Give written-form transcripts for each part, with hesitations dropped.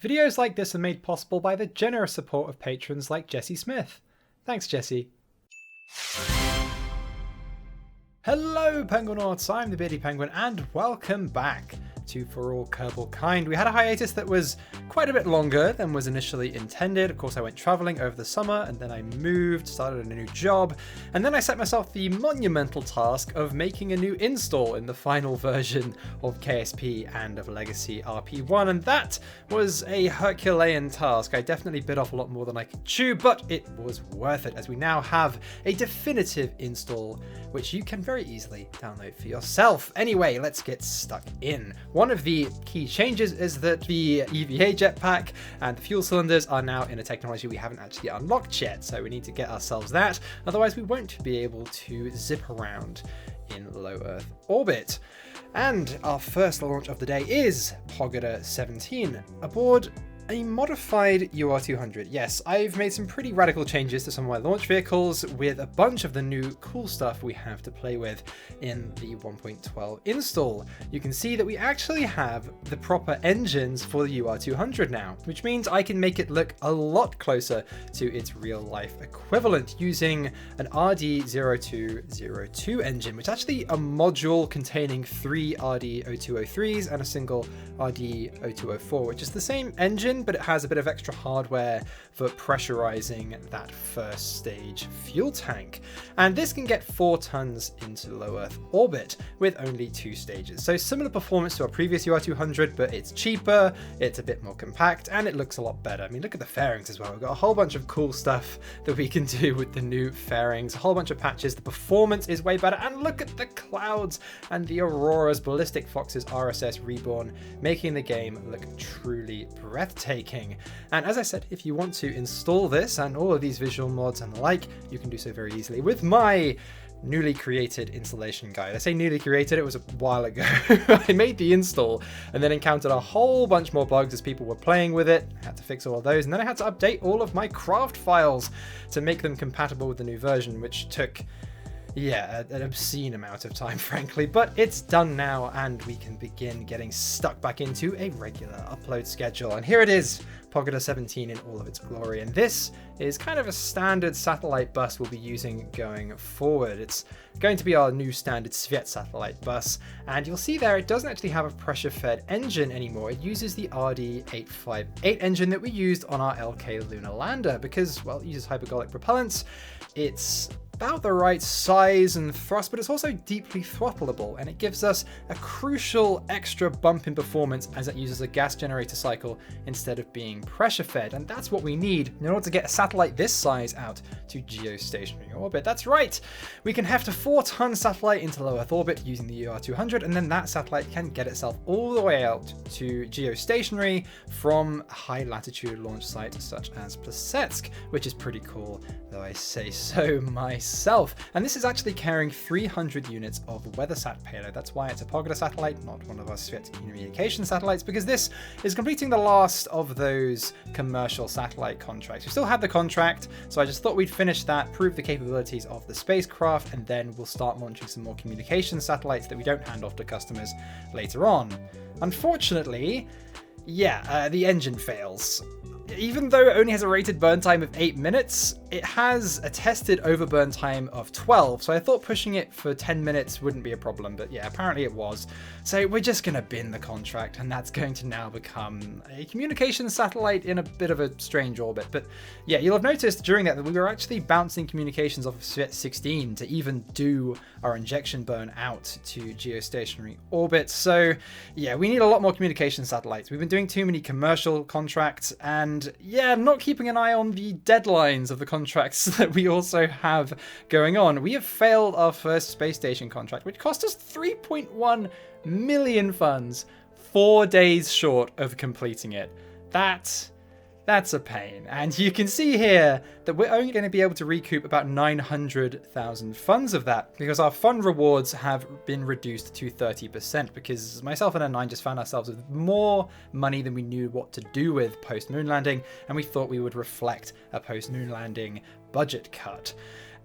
Videos like this are made possible by the generous support of patrons like Jesse Smith. Thanks, Jesse. Hello, Penguinauts, I'm the Beardy Penguin, and welcome back to For All Kerbalkind. We had a hiatus that was quite a bit longer than was initially intended. Of course, I went traveling over the summer, and then I moved, started a new job, and then I set myself the monumental task of making a new install in the final version of KSP and of Legacy RP1, and that was a Herculean task. I definitely bit off a lot more than I could chew, but it was worth it, as we now have a definitive install, which you can very easily download for yourself. Anyway, let's get stuck in. One of the key changes is that the EVA jetpack and the fuel cylinders are now in a technology we haven't actually unlocked yet, so we need to get ourselves that, otherwise we won't be able to zip around in low Earth orbit. And our first launch of the day is Pogoda 17 aboard a modified UR200. Yes, I've made some pretty radical changes to some of my launch vehicles with a bunch of the new cool stuff we have to play with in the 1.12 install. You can see that we actually have the proper engines for the UR200 now, which means I can make it look a lot closer to its real life equivalent using an RD0202 engine, which is actually a module containing 3 RD0203s and a single RD0204, which is the same engine, but it has a bit of extra hardware for pressurizing that first stage fuel tank. And this can get 4 tons into low Earth orbit with only 2 stages. So similar performance to our previous UR200, but it's cheaper, it's a bit more compact, and it looks a lot better. I mean, look at the fairings as well. We've got a whole bunch of cool stuff that we can do with the new fairings, a whole bunch of patches. The performance is way better, and look at the clouds and the auroras, Ballistic Fox's RSS Reborn, making the game look truly breathtaking. And as I said, if you want to install this and all of these visual mods and the like, you can do so very easily with my newly created installation guide. I say newly created, it was a while ago. I made the install and then encountered a whole bunch more bugs as people were playing with it. I had to fix all of those, and then I had to update all of my craft files to make them compatible with the new version, which took an obscene amount of time, frankly, but it's done now and we can begin getting stuck back into a regular upload schedule. And here it is, Pogoda 17 in all of its glory. And this is kind of a standard satellite bus we'll be using going forward. It's going to be our new standard Sviet satellite bus. And you'll see there, it doesn't actually have a pressure-fed engine anymore. It uses the RD858 engine that we used on our LK lunar lander because, well, it uses hypergolic propellants. It's about the right size and thrust, but it's also deeply throttleable, and it gives us a crucial extra bump in performance as it uses a gas generator cycle instead of being pressure fed, and that's what we need in order to get a satellite this size out to geostationary orbit. That's right, we can heft a 4-ton satellite into low Earth orbit using the UR200, and then that satellite can get itself all the way out to geostationary from a high latitude launch site such as Plesetsk, which is pretty cool, though I say so myself. And this is actually carrying 300 units of WeatherSat payload. That's why it's a Pogoda satellite, not one of our Sviet communication satellites, because this is completing the last of those commercial satellite contracts. We still have the contract, so I just thought we'd finish that, prove the capabilities of the spacecraft, and then we'll start launching some more communication satellites that we don't hand off to customers later on. Unfortunately, the engine fails. Even though it only has a rated burn time of 8 minutes, it has a tested overburn time of 12, so I thought pushing it for 10 minutes wouldn't be a problem, but yeah, apparently it was. So we're just going to bin the contract, and that's going to now become a communications satellite in a bit of a strange orbit. But yeah, you'll have noticed during that we were actually bouncing communications off of Sviet 16 to even do our injection burn out to geostationary orbit. So yeah, we need a lot more communication satellites. We've been doing too many commercial contracts, and I'm not keeping an eye on the deadlines of the contracts that we also have going on. We have failed our first space station contract, which cost us 3.1 million funds, 4 days short of completing it. That's a pain. And you can see here that we're only going to be able to recoup about 900,000 funds of that because our fund rewards have been reduced to 30% because myself and N9 just found ourselves with more money than we knew what to do with post-moon landing, and we thought we would reflect a post-moon landing budget cut.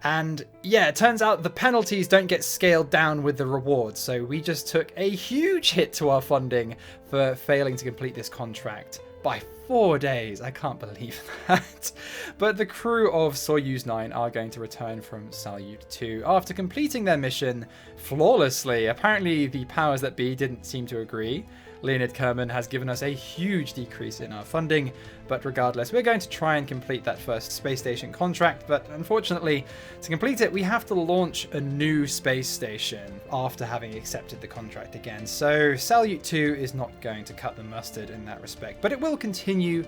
And yeah, it turns out the penalties don't get scaled down with the rewards, so we just took a huge hit to our funding for failing to complete this contract by 4 days. I can't believe that. But the crew of Soyuz 9 are going to return from Salyut 2 after completing their mission flawlessly. Apparently the powers that be didn't seem to agree. Leonid Kerman has given us a huge decrease in our funding, but regardless, we're going to try and complete that first space station contract, but unfortunately, to complete it, we have to launch a new space station after having accepted the contract again. So Salyut 2 is not going to cut the mustard in that respect, but it will continue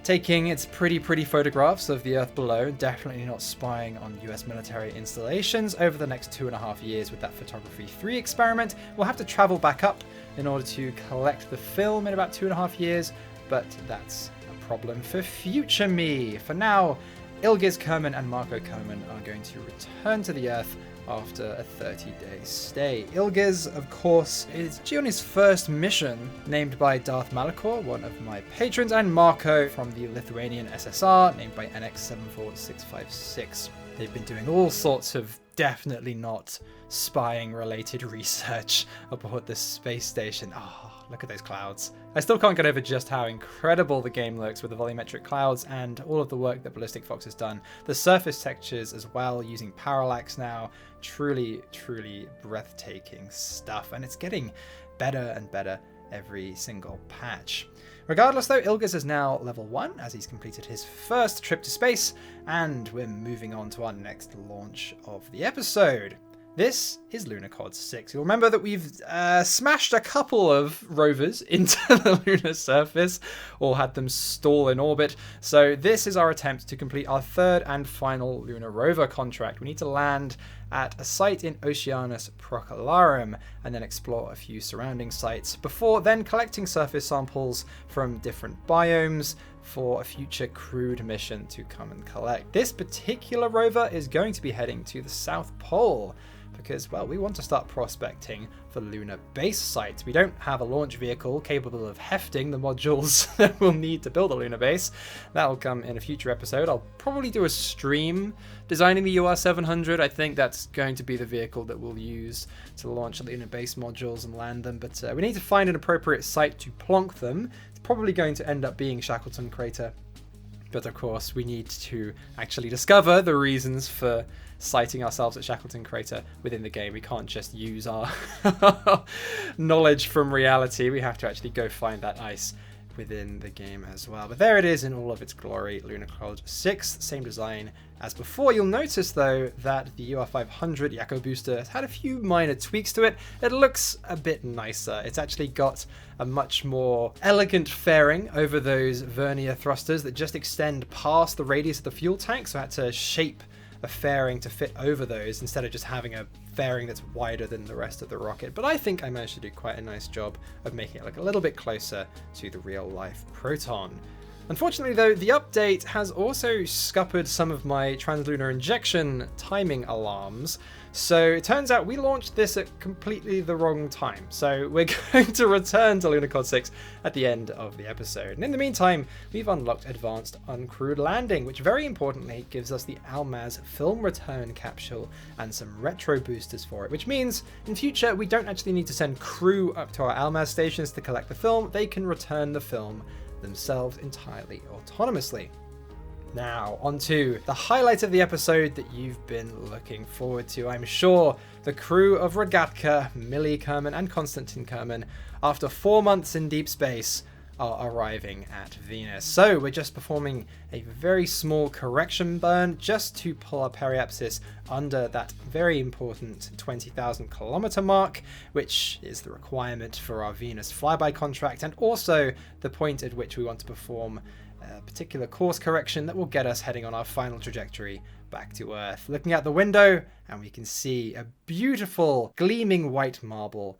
taking its pretty photographs of the Earth below, definitely not spying on US military installations over the next 2.5 years with that Photography 3 experiment. We'll have to travel back up in order to collect the film in about 2.5 years, but that's a problem for future me. For now, Ilgiz Kerman and Marco Kerman are going to return to the Earth after a 30-day stay. Ilgiz, of course, is due on his first mission, named by Darth Malakor, one of my patrons, and Marco from the Lithuanian SSR, named by NX74656. They've been doing all sorts of definitely not spying-related research aboard the space station. Oh, look at those clouds. I still can't get over just how incredible the game looks with the volumetric clouds and all of the work that Ballistic Fox has done. The surface textures as well, using parallax now. Truly breathtaking stuff. And it's getting better and better every single patch. Regardless though, Ilgiz is now level 1 as he's completed his first trip to space, and we're moving on to our next launch of the episode. This is Lunokhod 6. You'll remember that we've smashed a couple of rovers into the lunar surface, or had them stall in orbit. So this is our attempt to complete our third and final lunar rover contract. We need to land at a site in Oceanus Procellarum and then explore a few surrounding sites before then collecting surface samples from different biomes for a future crewed mission to come and collect. This particular rover is going to be heading to the South Pole because, well, we want to start prospecting for lunar base sites. We don't have a launch vehicle capable of hefting the modules that we'll need to build a lunar base. That'll come in a future episode. I'll probably do a stream designing the UR700. I think that's going to be the vehicle that we'll use to launch lunar base modules and land them, but we need to find an appropriate site to plonk them. It's probably going to end up being Shackleton Crater, but of course we need to actually discover the reasons for sighting ourselves at Shackleton Crater within the game. We can't just use our knowledge from reality. We have to actually go find that ice within the game as well. But there it is in all of its glory, Lunokhod 6, same design as before. You'll notice though that the UR500 Yakko booster has had a few minor tweaks to it. It looks a bit nicer. It's actually got a much more elegant fairing over those vernier thrusters that just extend past the radius of the fuel tank, so I had to shape a fairing to fit over those instead of just having a fairing that's wider than the rest of the rocket. But I think I managed to do quite a nice job of making it look a little bit closer to the real life Proton. Unfortunately though, the update has also scuppered some of my translunar injection timing alarms. So it turns out we launched this at completely the wrong time. So we're going to return to Lunokhod 6 at the end of the episode. And in the meantime, we've unlocked Advanced Uncrewed Landing, which very importantly gives us the Almaz film return capsule and some retro boosters for it, which means in future we don't actually need to send crew up to our Almaz stations to collect the film. They can return the film themselves entirely autonomously. Now, on to the highlight of the episode that you've been looking forward to, I'm sure. The crew of Rogatka, Millie Kerman and Konstantin Kerman, after 4 months in deep space, are arriving at Venus. So we're just performing a very small correction burn just to pull our periapsis under that very important 20,000 kilometer mark, which is the requirement for our Venus flyby contract, and also the point at which we want to perform a particular course correction that will get us heading on our final trajectory back to Earth. Looking out the window, and we can see a beautiful gleaming white marble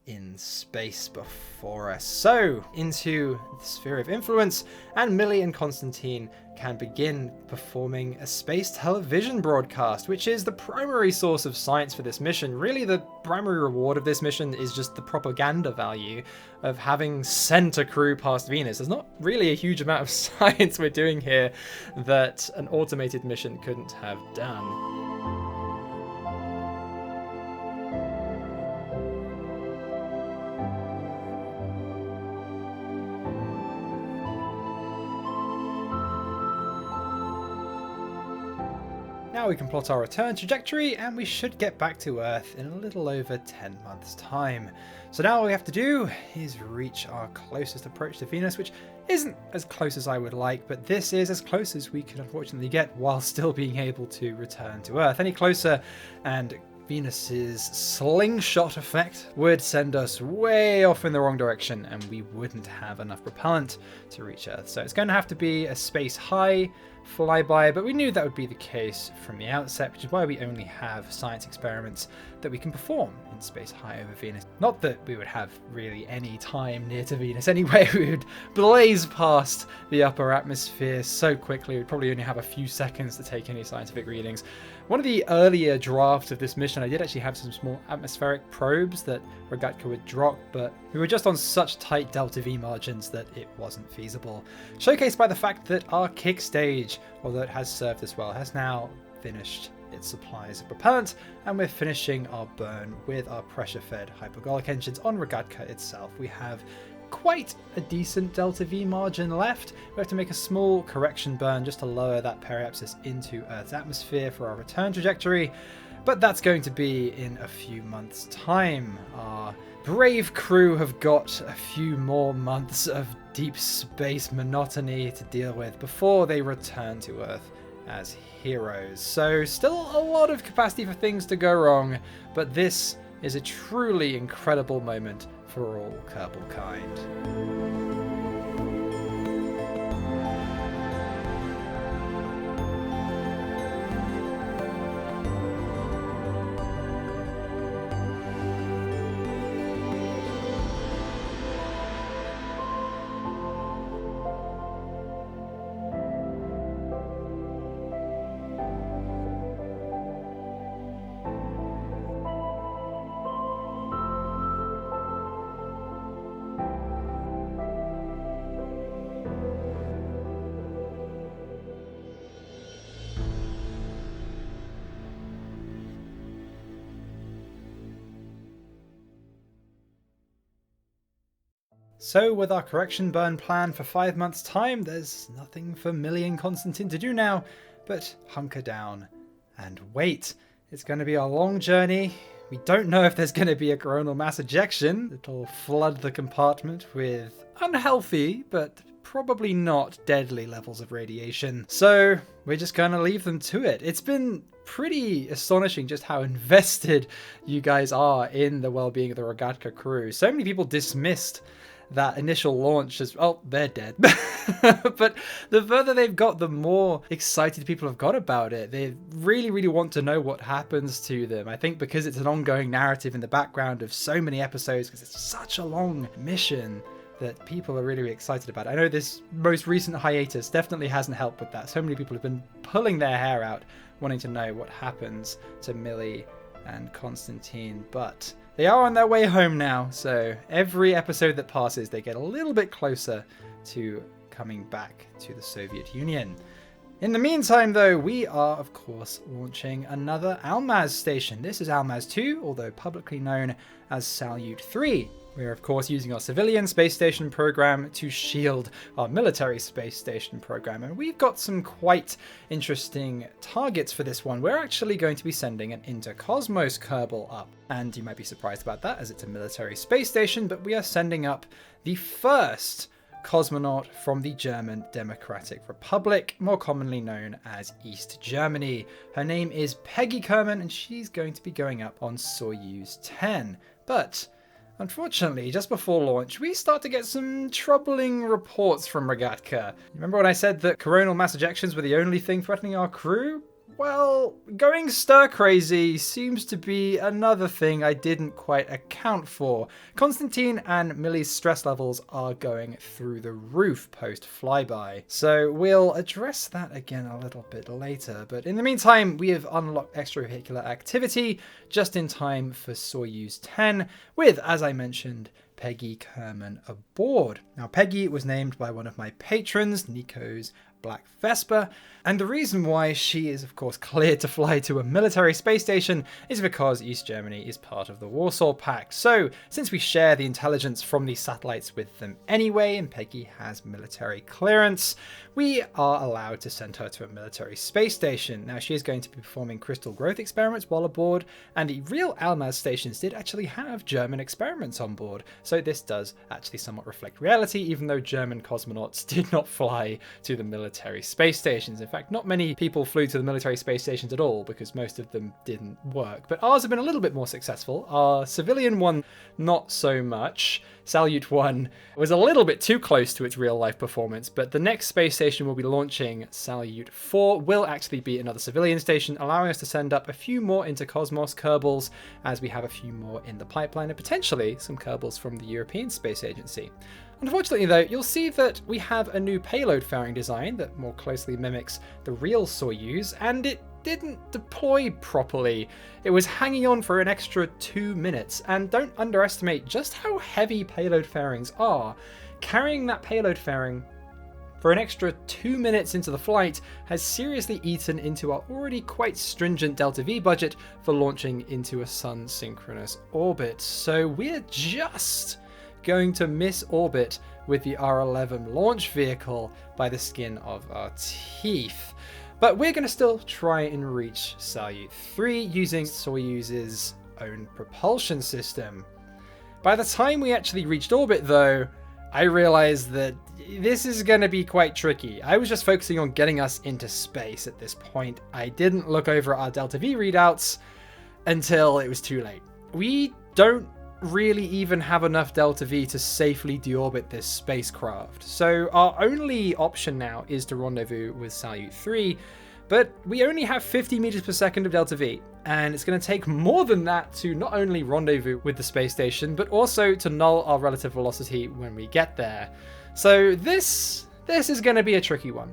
in space before us. So, into the sphere of influence, and Millie and Konstantin can begin performing a space television broadcast, which is the primary source of science for this mission. Really, the primary reward of this mission is just the propaganda value of having sent a crew past Venus. There's not really a huge amount of science we're doing here that an automated mission couldn't have done. Now we can plot our return trajectory and we should get back to Earth in a little over 10 months time. So now all we have to do is reach our closest approach to Venus, which isn't as close as I would like, but this is as close as we can unfortunately get while still being able to return to Earth. Any closer and Venus's slingshot effect would send us way off in the wrong direction and we wouldn't have enough propellant to reach Earth. So it's going to have to be a space-high flyby, but we knew that would be the case from the outset, which is why we only have science experiments that we can perform in space high over Venus. Not that we would have really any time near to Venus anyway, we would blaze past the upper atmosphere so quickly, we'd probably only have a few seconds to take any scientific readings. One of the earlier drafts of this mission, I did actually have some small atmospheric probes that Rogatka would drop, but we were just on such tight delta V margins that it wasn't feasible. Showcased by the fact that our kick stage, although it has served us well, has now finished its supplies of propellant, and we're finishing our burn with our pressure-fed hypergolic engines on Rogatka itself. We have quite a decent delta V margin left. We have to make a small correction burn just to lower that periapsis into Earth's atmosphere for our return trajectory, but that's going to be in a few months' time. Our brave crew have got a few more months of deep space monotony to deal with before they return to Earth as heroes. So still a lot of capacity for things to go wrong, but this is a truly incredible moment for all Kerbalkind. So with our correction burn plan for 5 months' time, there's nothing for Millie and Konstantin to do now but hunker down and wait. It's going to be a long journey. We don't know if there's going to be a coronal mass ejection that'll flood the compartment with unhealthy but probably not deadly levels of radiation. So we're just going to leave them to it. It's been pretty astonishing just how invested you guys are in the well-being of the Rogatka crew. So many people dismissed that initial launch as, oh, they're dead. But the further they've got, the more excited people have got about it. They really, really want to know what happens to them. I think because it's an ongoing narrative in the background of so many episodes, because it's such a long mission, that people are really, really excited about it. I know this most recent hiatus definitely hasn't helped with that. So many people have been pulling their hair out, wanting to know what happens to Millie and Konstantin, but they are on their way home now, so every episode that passes, they get a little bit closer to coming back to the Soviet Union. In the meantime, though, we are, of course, launching another Almaz station. This is Almaz 2, although publicly known as Salyut 3. We're, of course, using our civilian space station program to shield our military space station program, and we've got some quite interesting targets for this one. We're actually going to be sending an intercosmos Kerbal up, and you might be surprised about that as it's a military space station, but we are sending up the first cosmonaut from the German Democratic Republic, more commonly known as East Germany. Her name is Peggy Kerman, and she's going to be going up on Soyuz 10. But unfortunately, just before launch, we start to get some troubling reports from Rogatka. Remember when I said that coronal mass ejections were the only thing threatening our crew? Well, going stir-crazy seems to be another thing I didn't quite account for. Konstantin and Millie's stress levels are going through the roof post-flyby, so we'll address that again a little bit later. But in the meantime, we have unlocked extravehicular activity just in time for Soyuz 10, with, as I mentioned, Peggy Kerman aboard. Now, Peggy was named by one of my patrons, Nico's Black Vespa. And the reason why she is, of course, cleared to fly to a military space station is because East Germany is part of the Warsaw Pact. So, since we share the intelligence from these satellites with them anyway, and Peggy has military clearance, we are allowed to send her to a military space station. Now, she is going to be performing crystal growth experiments while aboard, and the real Almaz stations did actually have German experiments on board. So this does actually somewhat reflect reality, even though German cosmonauts did not fly to the military space stations. In fact, not many people flew to the military space stations at all, because most of them didn't work. But ours have been a little bit more successful. Our civilian one, not so much. Salyut 1 was a little bit too close to its real-life performance, but the next space station we'll be launching, Salyut 4, will actually be another civilian station, allowing us to send up a few more intercosmos Kerbals, as we have a few more in the pipeline, and potentially some Kerbals from the European Space Agency. Unfortunately though, you'll see that we have a new payload fairing design that more closely mimics the real Soyuz, and it didn't deploy properly. It was hanging on for an extra 2 minutes, and don't underestimate just how heavy payload fairings are. Carrying that payload fairing for an extra 2 minutes into the flight has seriously eaten into our already quite stringent Delta-V budget for launching into a sun-synchronous orbit. So we're just going to miss orbit with the R11 launch vehicle by the skin of our teeth. But we're going to still try and reach Salyut 3 using Soyuz's own propulsion system. By the time we actually reached orbit though, I realized that this is going to be quite tricky. I was just focusing on getting us into space at this point. I didn't look over our Delta-V readouts until it was too late. We don't really even have enough Delta-V to safely deorbit this spacecraft. So our only option now is to rendezvous with Salyut 3, but we only have 50 meters per second of Delta-V, and it's going to take more than that to not only rendezvous with the space station, but also to null our relative velocity when we get there. So this is going to be a tricky one.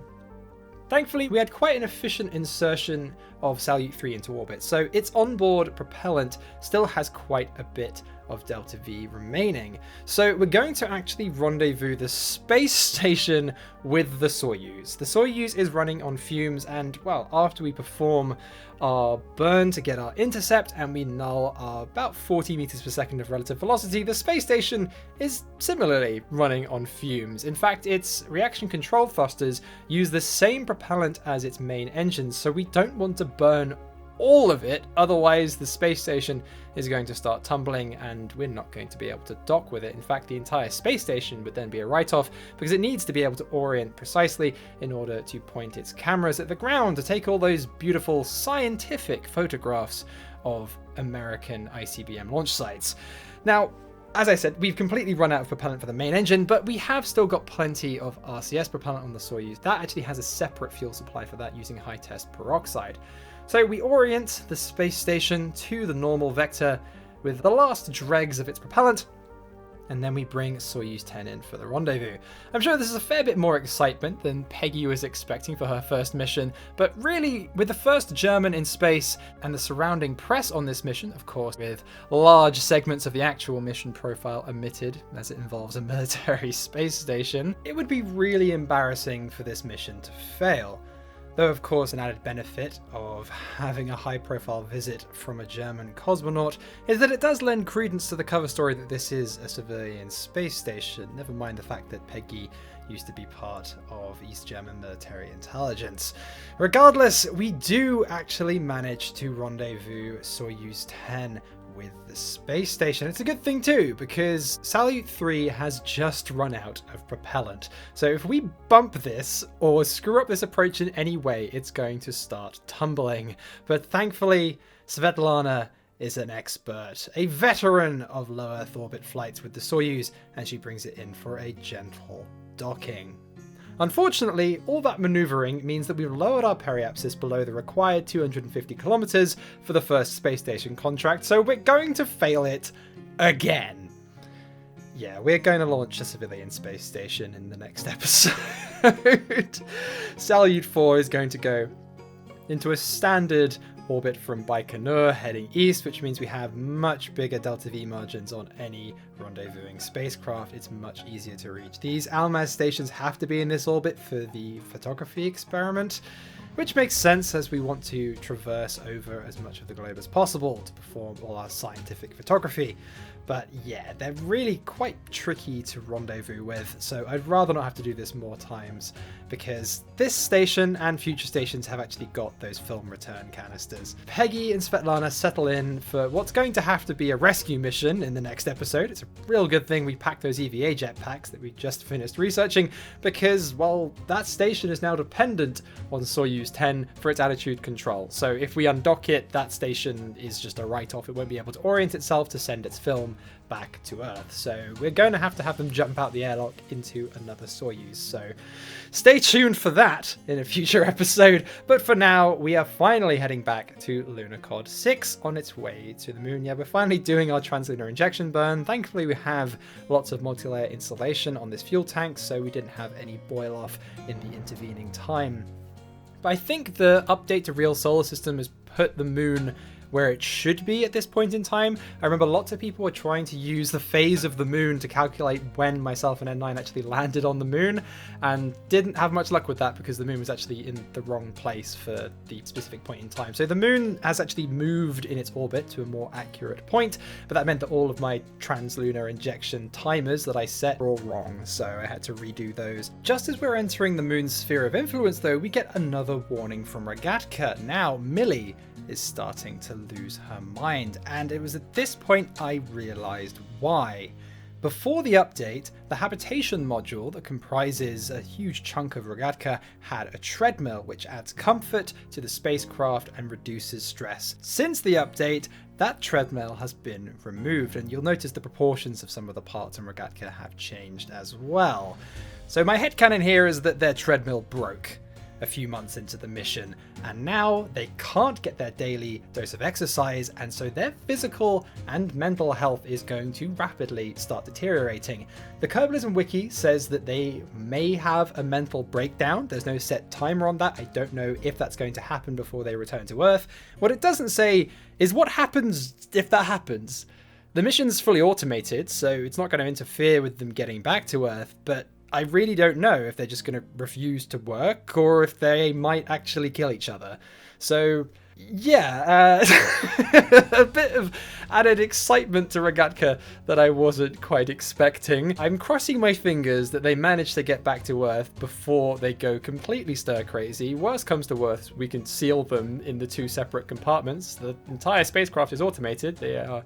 Thankfully, we had quite an efficient insertion of Salyut 3 into orbit, so its onboard propellant still has quite a bit of Delta-V remaining. So we're going to actually rendezvous the space station with the Soyuz. The Soyuz is running on fumes, and well, after we perform our burn to get our intercept and we null our about 40 meters per second of relative velocity, the space station is similarly running on fumes. In fact, its reaction control thrusters use the same propellant as its main engines, so we don't want to burn all of it, otherwise the space station is going to start tumbling and we're not going to be able to dock with it. In fact, the entire space station would then be a write-off because it needs to be able to orient precisely in order to point its cameras at the ground to take all those beautiful scientific photographs of American ICBM launch sites. Now, as I said, we've completely run out of propellant for the main engine, but we have still got plenty of RCS propellant on the Soyuz. That actually has a separate fuel supply for that using high-test peroxide. So we orient the space station to the normal vector with the last dregs of its propellant, and then we bring Soyuz 10 in for the rendezvous. I'm sure this is a fair bit more excitement than Peggy was expecting for her first mission, but really, with the first German in space and the surrounding press on this mission, of course, with large segments of the actual mission profile omitted as it involves a military space station, it would be really embarrassing for this mission to fail. Though, of course, an added benefit of having a high-profile visit from a German cosmonaut is that it does lend credence to the cover story that this is a civilian space station, never mind the fact that Peggy used to be part of East German military intelligence. Regardless, we do actually manage to rendezvous Soyuz 10 with the space station. It's a good thing too, because Salyut 3 has just run out of propellant. So if we bump this or screw up this approach in any way, it's going to start tumbling. But thankfully, Svetlana is an expert, a veteran of low Earth orbit flights with the Soyuz, and she brings it in for a gentle docking. Unfortunately, all that maneuvering means that we've lowered our periapsis below the required 250 kilometers for the first space station contract, so we're going to fail it again. Yeah, we're going to launch a civilian space station in the next episode. Salyut 4 is going to go into a standard orbit from Baikonur heading east, which means we have much bigger delta V margins on any rendezvousing spacecraft. It's much easier to reach. These Almaz stations have to be in this orbit for the photography experiment, which makes sense as we want to traverse over as much of the globe as possible to perform all our scientific photography. But yeah, they're really quite tricky to rendezvous with, so I'd rather not have to do this more times, because this station and future stations have actually got those film return canisters. Peggy and Svetlana settle in for what's going to have to be a rescue mission in the next episode. It's a real good thing we packed those EVA jetpacks that we just finished researching, because, well, that station is now dependent on Soyuz 10 for its attitude control. So if we undock it, that station is just a write-off. It won't be able to orient itself to send its film back to Earth. So we're going to have them jump out the airlock into another Soyuz. So stay tuned for that in a future episode. But for now, we are finally heading back to Lunokhod 6 on its way to the moon. Yeah, we're finally doing our translunar injection burn. Thankfully, we have lots of multi-layer insulation on this fuel tank, so we didn't have any boil off in the intervening time. But I think the update to Real Solar System has put the moon where it should be at this point in time. I remember lots of people were trying to use the phase of the moon to calculate when myself and N9 actually landed on the moon, and didn't have much luck with that because the moon was actually in the wrong place for the specific point in time. So the moon has actually moved in its orbit to a more accurate point, but that meant that all of my translunar injection timers that I set were all wrong, so I had to redo those. Just as we're entering the moon's sphere of influence though, we get another warning from Rogatka. Now Millie is starting to lose her mind, and it was at this point I realized why. Before the update, the habitation module that comprises a huge chunk of Rogatka had a treadmill, which adds comfort to the spacecraft and reduces stress. Since the update, that treadmill has been removed, and you'll notice the proportions of some of the parts in Rogatka have changed as well. So my headcanon here is that their treadmill broke a few months into the mission, and now they can't get their daily dose of exercise, and so their physical and mental health is going to rapidly start deteriorating. The Kerbalism wiki says that they may have a mental breakdown. There's no set timer on that. I don't know if that's going to happen before they return to Earth. What it doesn't say is what happens if that happens. The mission's fully automated, so it's not going to interfere with them getting back to Earth, but I really don't know if they're just going to refuse to work or if they might actually kill each other. So yeah, a bit of added excitement to Rogatka that I wasn't quite expecting. I'm crossing my fingers that they manage to get back to Earth before they go completely stir crazy. Worst comes to worst, we can seal them in the two separate compartments. The entire spacecraft is automated. They are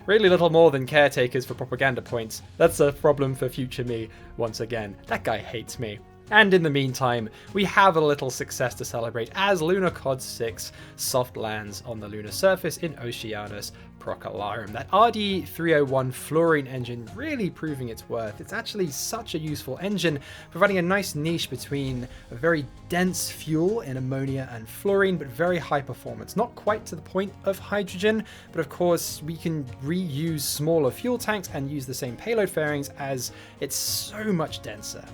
really little more than caretakers for propaganda points. That's a problem for future me once again. That guy hates me. And in the meantime, we have a little success to celebrate as Lunokhod 6 soft lands on the lunar surface in Oceanus Procellarum. That RD-301 fluorine engine really proving its worth. It's actually such a useful engine, providing a nice niche between a very dense fuel in ammonia and fluorine, but very high performance. Not quite to the point of hydrogen, but of course we can reuse smaller fuel tanks and use the same payload fairings as it's so much denser.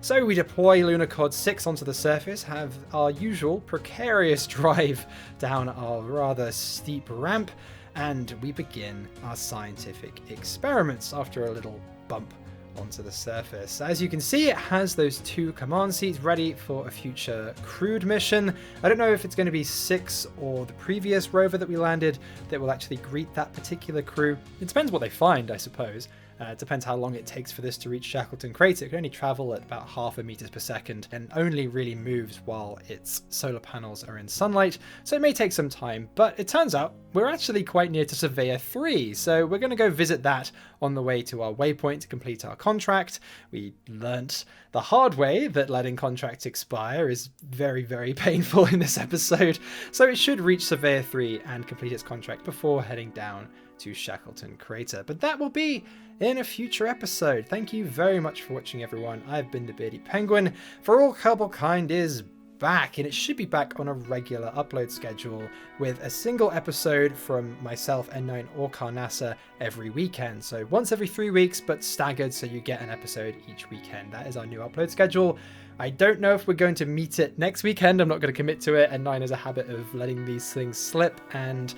So we deploy Lunokhod 6 onto the surface, have our usual precarious drive down our rather steep ramp, and we begin our scientific experiments after a little bump onto the surface. As you can see, it has those two command seats ready for a future crewed mission. I don't know if it's going to be 6 or the previous rover that we landed that will actually greet that particular crew. It depends what they find, I suppose. It depends how long it takes for this to reach Shackleton Crater. It can only travel at about 0.5 meters per second and only really moves while its solar panels are in sunlight, so it may take some time, but it turns out we're actually quite near to Surveyor 3, so we're going to go visit that on the way to our waypoint to complete our contract. We learnt the hard way that letting contracts expire is very, very painful in this episode, so it should reach Surveyor 3 and complete its contract before heading down to Shackleton Crater. But that will be in a future episode. Thank you very much for watching, everyone. I've been the Beardy Penguin. For All Kerbalkind is back, and it should be back on a regular upload schedule with a single episode from myself, N9 or Carnasa, every weekend. So once every 3 weeks, but staggered, so you get an episode each weekend. That is our new upload schedule. I don't know if we're going to meet it next weekend. I'm not going to commit to it. N9 has a habit of letting these things slip, and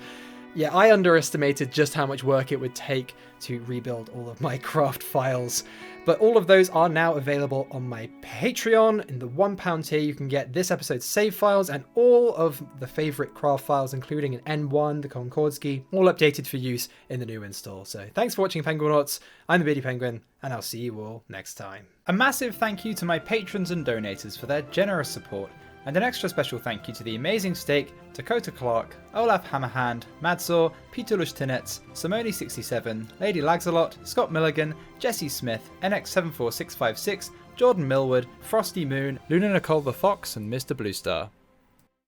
yeah, I underestimated just how much work it would take to rebuild all of my craft files. But all of those are now available on my Patreon. In the £1 tier, you can get this episode's save files and all of the favourite craft files, including an N1, the Konkordsky, all updated for use in the new install. So thanks for watching, Penguinauts. I'm the Beardy Penguin, and I'll see you all next time. A massive thank you to my patrons and donators for their generous support, and an extra special thank you to the Amazing Steak, Dakota Clark, Olaf Hammerhand, Madsaw, Peter Lushtinets, Simone67, Lady Lagsalot, Scott Milligan, Jesse Smith, NX74656, Jordan Millwood, Frosty Moon, Lunokhod the Fox, and Mr. Bluestar.